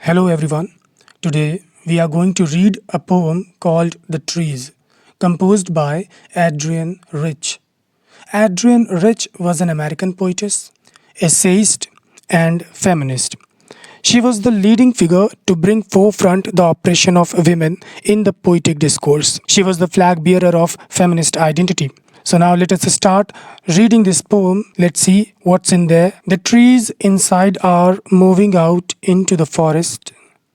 Hello everyone. Today we are going to read a poem called The Trees, composed by Adrienne Rich. Adrienne Rich was an American poetess, essayist, and feminist. She was the leading figure to bring forefront the oppression of women in the poetic discourse. She was the flag bearer of feminist identity. So now let us start reading this poem. Let's see what's in there. The trees inside are moving out into the forest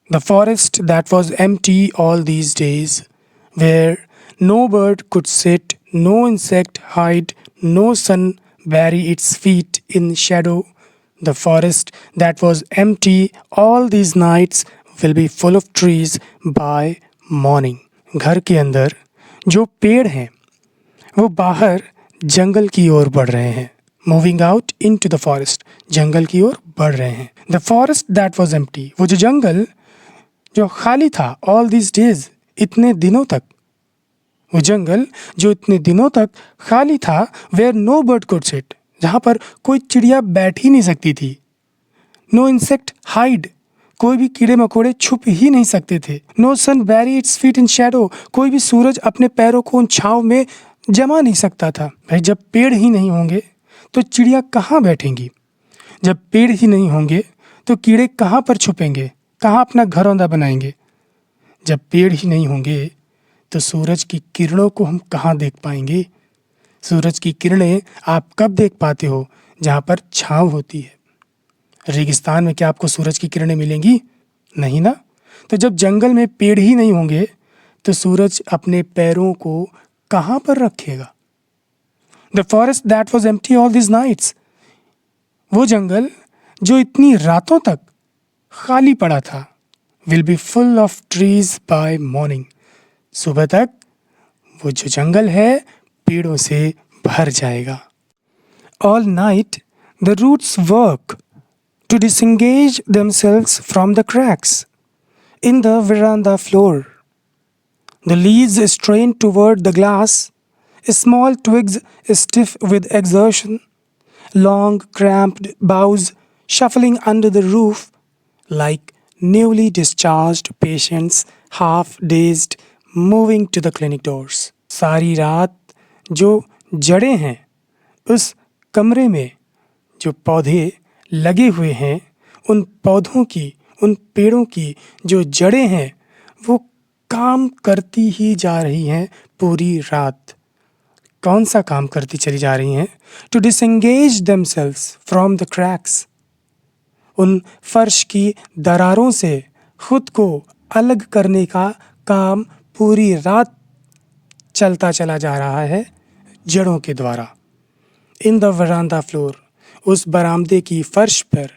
that was empty all these days, where no bird could sit, no insect hide, no sun bury its feet in shadow. The forest that was empty all these nights will be full of trees by morning. घर के अंदर जो पेड़ हैं वो बाहर जंगल की ओर बढ़ रहे हैं. Moving out into the forest, जंगल की ओर बढ़ रहे हैं. The forest that was empty, वो जो जंगल जो खाली था ऑल दिस डेज, इतने दिनों तक, वो जंगल जो इतने दिनों तक खाली था, where no bird could sit, जहाँ पर कोई चिड़िया बैठ ही नहीं सकती थी. नो इंसेक्ट हाइड, कोई भी कीड़े मकोड़े छुप ही नहीं सकते थे. No sun bury its feet in shadow, कोई भी सूरज अपने पैरों को उन छाँव में जमा नहीं सकता था. भाई जब पेड़ ही नहीं होंगे तो चिड़िया कहाँ बैठेंगी? जब पेड़ ही नहीं होंगे तो कीड़े कहाँ पर छुपेंगे, कहाँ अपना घरौंदा बनाएंगे? जब पेड़ ही नहीं होंगे तो सूरज की किरणों को हम कहाँ देख पाएंगे? सूरज की किरणें आप कब देख पाते हो? जहाँ पर छाँव होती है. रेगिस्तान में क्या आपको सूरज की किरणें मिलेंगी? नहीं ना. तो जब जंगल में पेड़ ही नहीं होंगे तो सूरज अपने पैरों को कहाँ पर रखेगा? The forest that was empty all this nights, वो जंगल जो इतनी रातों तक खाली पड़ा था, will be full of trees by morning, सुबह तक वो जो जंगल है पेड़ों से भर जाएगा. All night the roots work to disengage themselves from the cracks in the veranda floor. The leaves strain toward the glass, small twigs stiff with exertion, long cramped boughs shuffling under the roof like newly discharged patients, half dazed, moving to the clinic doors. सारी रात जो जड़ें हैं उस कमरे में, जो पौधे लगे हुए हैं, उन पौधों की, उन पेड़ों की जो जड़ें हैं वो काम करती ही जा रही हैं पूरी रात. कौन सा काम करती चली जा रही हैं? To disengage themselves from the cracks, उन फर्श की दरारों से खुद को अलग करने का काम पूरी रात चलता चला जा रहा है जड़ों के द्वारा. इन द वरांदा फ्लोर, उस बरामदे की फर्श पर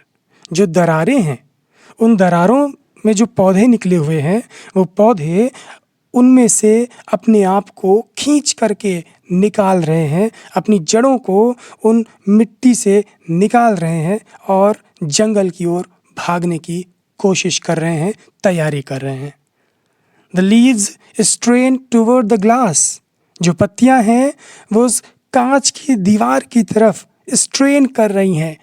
जो दरारें हैं, उन दरारों में जो पौधे निकले हुए हैं, वो पौधे उनमें से अपने आप को खींच करके निकाल रहे हैं, अपनी जड़ों को उन मिट्टी से निकाल रहे हैं और जंगल की ओर भागने की कोशिश कर रहे हैं, तैयारी कर रहे हैं. The leaves strain toward the glass, जो पत्तियां हैं वो उस कांच की दीवार की तरफ स्ट्रेन कर रही हैं,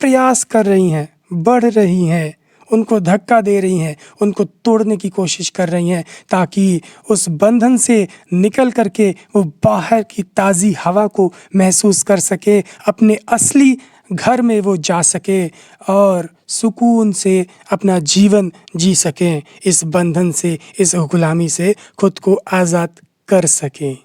प्रयास कर रही हैं, बढ़ रही हैं, उनको धक्का दे रही हैं, उनको तोड़ने की कोशिश कर रही हैं, ताकि उस बंधन से निकल करके वो बाहर की ताज़ी हवा को महसूस कर सके, अपने असली घर में वो जा सके और सुकून से अपना जीवन जी सकें, इस बंधन से, इस गुलामी से खुद को आज़ाद कर सकें.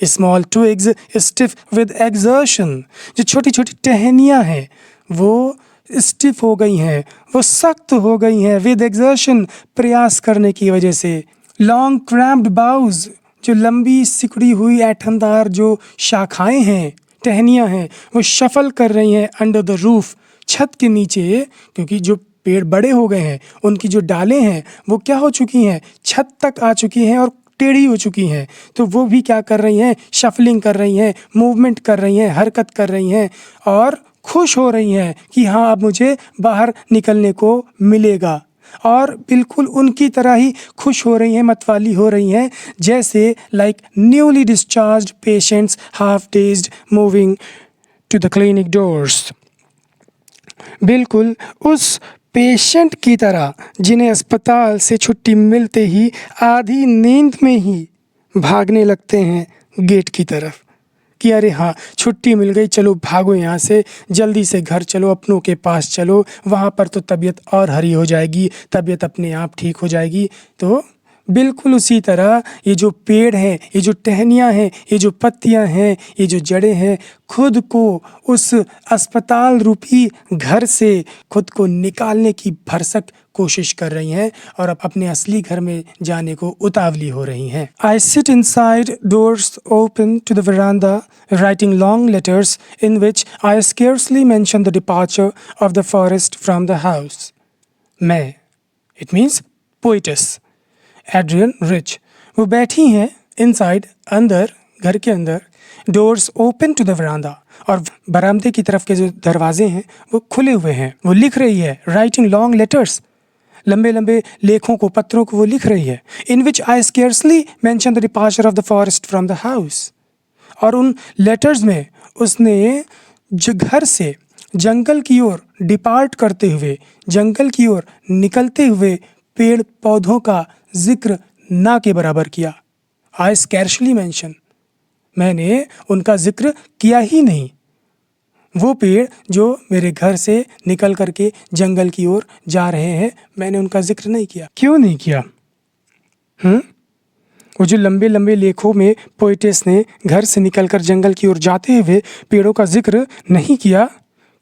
Small twigs stiff with exertion, जो छोटी छोटी टहनियाँ हैं वो स्टिफ हो गई हैं, वो सख्त हो गई हैं. विद एक्सर्शन, प्रयास करने की वजह से. लॉन्ग क्रैम्प्ड बाउज, जो लंबी सिकुड़ी हुई ऐठनदार जो शाखाएं हैं, टहनियाँ हैं, वो शफल कर रही हैं अंडर द रूफ, छत के नीचे, क्योंकि जो पेड़ बड़े हो गए हैं, उनकी जो डालें हैं वो क्या हो चुकी हैं, छत तक आ चुकी हैं और टेढ़ी हो चुकी हैं. तो वो भी क्या कर रही हैं, शफलिंग कर रही हैं, मूवमेंट कर रही हैं, हरकत कर रही हैं और खुश हो रही हैं कि हाँ अब मुझे बाहर निकलने को मिलेगा. और बिल्कुल उनकी तरह ही खुश हो रही हैं, मतवाली हो रही हैं, जैसे like newly discharged patients, half dazed, moving to the clinic doors. बिल्कुल उस पेशेंट की तरह, जिन्हें अस्पताल से छुट्टी मिलते ही आधी नींद में ही भागने लगते हैं गेट की तरफ कि अरे हाँ, छुट्टी मिल गई, चलो भागो यहाँ से, जल्दी से घर चलो, अपनों के पास चलो, वहाँ पर तो तबीयत और हरी हो जाएगी, तबीयत अपने आप ठीक हो जाएगी। तो बिल्कुल उसी तरह ये जो पेड़ हैं, ये जो टहनियाँ हैं, ये जो पत्तियाँ हैं, ये जो जड़ें हैं, खुद को उस अस्पताल रूपी घर से खुद को निकालने की भरसक कोशिश कर रही हैं और अब अपने असली घर में जाने को उतावली हो रही हैं। I sit inside, doors open to the veranda, writing long letters in which I scarcely mention the departure of the forest from the house. मैं, it means poetess, Adrienne Rich, वो बैठी हैं इनसाइड, अंदर, घर के अंदर, doors open to the veranda, और बरामदे की तरफ के जो दरवाजे हैं वो खुले हुए हैं। वो लिख रही है, राइटिंग लॉन्ग लेटर्स, लंबे लंबे लेखों को, पत्रों को वो लिख रही है। In which I scarcely mention the departure of the forest from the house, और उन लेटर्स में उसने घर से जंगल की ओर डिपार्ट करते हुए, जंगल की ओर निकलते हुए पेड़ पौधों का जिक्र ना के बराबर किया। आई स्कैर्शली मेंशन, मैंने उनका जिक्र किया ही नहीं। वो पेड़ जो मेरे घर से निकल करके जंगल की ओर जा रहे हैं, मैंने उनका जिक्र नहीं किया। क्यों नहीं किया? वो जो लंबे लंबे लेखों में पोइटेस ने घर से निकलकर जंगल की ओर जाते हुए पेड़ों का जिक्र नहीं किया।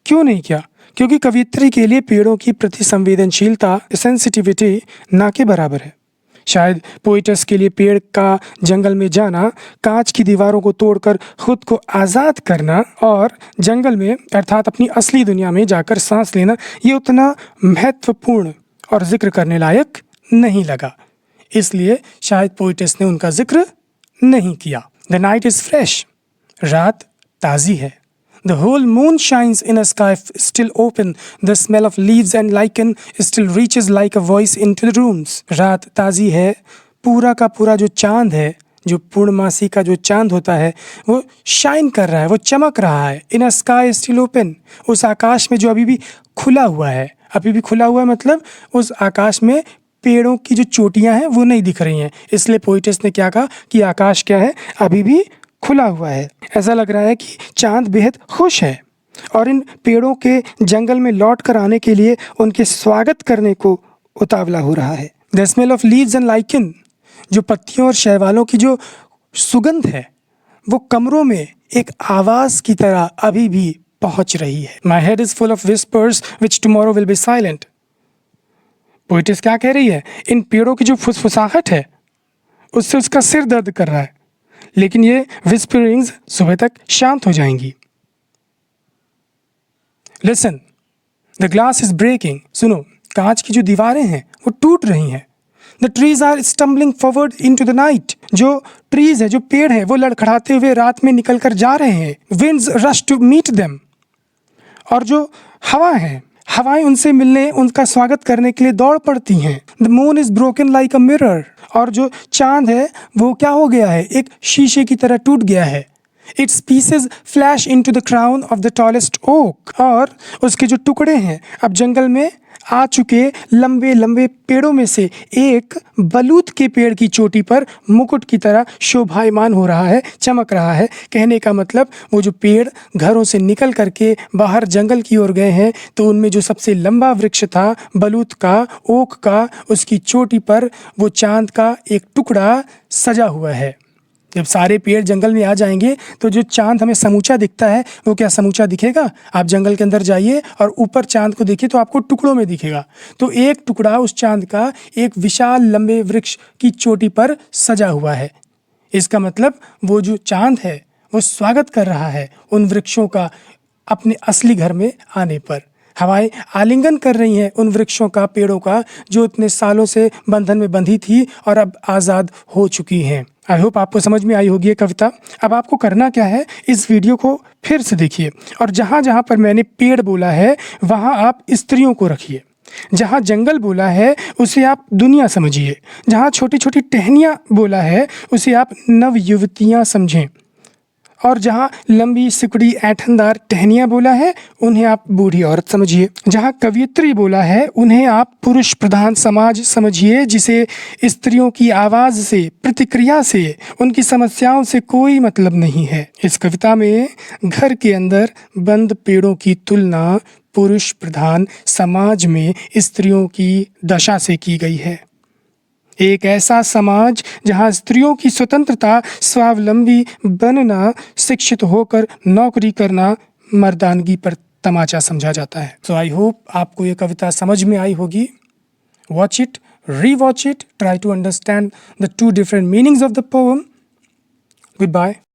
क्यों नहीं किया? क्योंकि कवियत्री के लिए पेड़ों की प्रति संवेदनशीलता, सेंसिटिविटी ना के बराबर है। शायद पोइटस के लिए पेड़ का जंगल में जाना, कांच की दीवारों को तोड़कर खुद को आज़ाद करना और जंगल में अर्थात अपनी असली दुनिया में जाकर सांस लेना, ये उतना महत्वपूर्ण और जिक्र करने लायक नहीं लगा। इसलिए शायद पोइटस ने उनका जिक्र नहीं किया। द नाइट इज़ फ्रेश, रात ताज़ी है। The whole moon shines in a sky still open. The smell of leaves and lichen still reaches like a voice into the rooms. रात ताज़ी है, पूरा का पूरा जो चांद है, जो पूर्णमासी का जो चांद होता है, वो शाइन कर रहा है, वो चमक रहा है। In a sky still open, उस आकाश में जो अभी भी खुला हुआ है, अभी भी खुला हुआ है मतलब उस आकाश में पेड़ों की जो चोटियाँ हैं वो नहीं दिख रही हैं। इसलिए पोइटस ने क्या कहा कि आकाश क्या है, अभी भी खुला हुआ है। ऐसा लग रहा है कि चांद बेहद खुश है और इन पेड़ों के जंगल में लौट कर आने के लिए उनके स्वागत करने को उतावला हो रहा है। The smell of leaves and lichen, जो पत्तियों और शैवालों की जो सुगंध है वो कमरों में एक आवाज़ की तरह अभी भी पहुंच रही है। My head is full of whispers which tomorrow will be silent. Poet's क्या कह रही है? इन पेड़ों की जो फुसफुसाहट है उससे उसका सिर दर्द कर रहा है, लेकिन ये विस्परिंग्स सुबह तक शांत हो जाएंगी। Listen, the glass is breaking, सुनो, कांच की जो दीवारें हैं वो टूट रही हैं। The trees are stumbling forward into the night, जो ट्रीज है, जो पेड़ है, वो लड़खड़ाते हुए रात में निकल कर जा रहे हैं। Winds rush to meet them, और जो हवा है, हवाएं उनसे मिलने, उनका स्वागत करने के लिए दौड़ पड़ती हैं। The moon is broken like a mirror, और जो चांद है वो क्या हो गया है, एक शीशे की तरह टूट गया है। Its pieces flash into the crown of the tallest oak, और उसके जो टुकड़े हैं अब जंगल में आ चुके लंबे लंबे पेड़ों में से एक बलूत के पेड़ की चोटी पर मुकुट की तरह शोभायमान हो रहा है, चमक रहा है। कहने का मतलब वो जो पेड़ घरों से निकल करके बाहर जंगल की ओर गए हैं, तो उनमें जो सबसे लंबा वृक्ष था बलूत का, ओक का, उसकी चोटी पर वो चांद का एक टुकड़ा सजा हुआ है। जब सारे पेड़ जंगल में आ जाएंगे तो जो चांद हमें समूचा दिखता है वो क्या समूचा दिखेगा? आप जंगल के अंदर जाइए और ऊपर चांद को देखिए तो आपको टुकड़ों में दिखेगा। तो एक टुकड़ा उस चांद का एक विशाल लंबे वृक्ष की चोटी पर सजा हुआ है। इसका मतलब वो जो चांद है वो स्वागत कर रहा है उन वृक्षों का अपने असली घर में आने पर। हवाएं आलिंगन कर रही हैं उन वृक्षों का, पेड़ों का, जो इतने सालों से बंधन में बंधी थी और अब आज़ाद हो चुकी हैं। आई होप आपको समझ में आई होगी ये कविता। अब आपको करना क्या है, इस वीडियो को फिर से देखिए और जहाँ जहाँ पर मैंने पेड़ बोला है वहाँ आप स्त्रियों को रखिए। जहाँ जंगल बोला है उसे आप दुनिया समझिए। जहाँ छोटी छोटी टहनियाँ बोला है उसे आप नव युवतियाँ समझें। और जहाँ लंबी सिकुड़ी ऐंठनदार टहनियाँ बोला है उन्हें आप बूढ़ी औरत समझिए। जहाँ कवियत्री बोला है उन्हें आप पुरुष प्रधान समाज समझिए, जिसे स्त्रियों की आवाज़ से, प्रतिक्रिया से, उनकी समस्याओं से कोई मतलब नहीं है। इस कविता में घर के अंदर बंद पेड़ों की तुलना पुरुष प्रधान समाज में स्त्रियों की दशा से की गई है। एक ऐसा समाज जहां स्त्रियों की स्वतंत्रता, स्वावलंबी बनना, शिक्षित होकर नौकरी करना मर्दानगी पर तमाचा समझा जाता है। सो आई होप आपको ये कविता समझ में आई होगी। Watch it, rewatch it, try to understand the 2 different meanings of the poem. Good bye.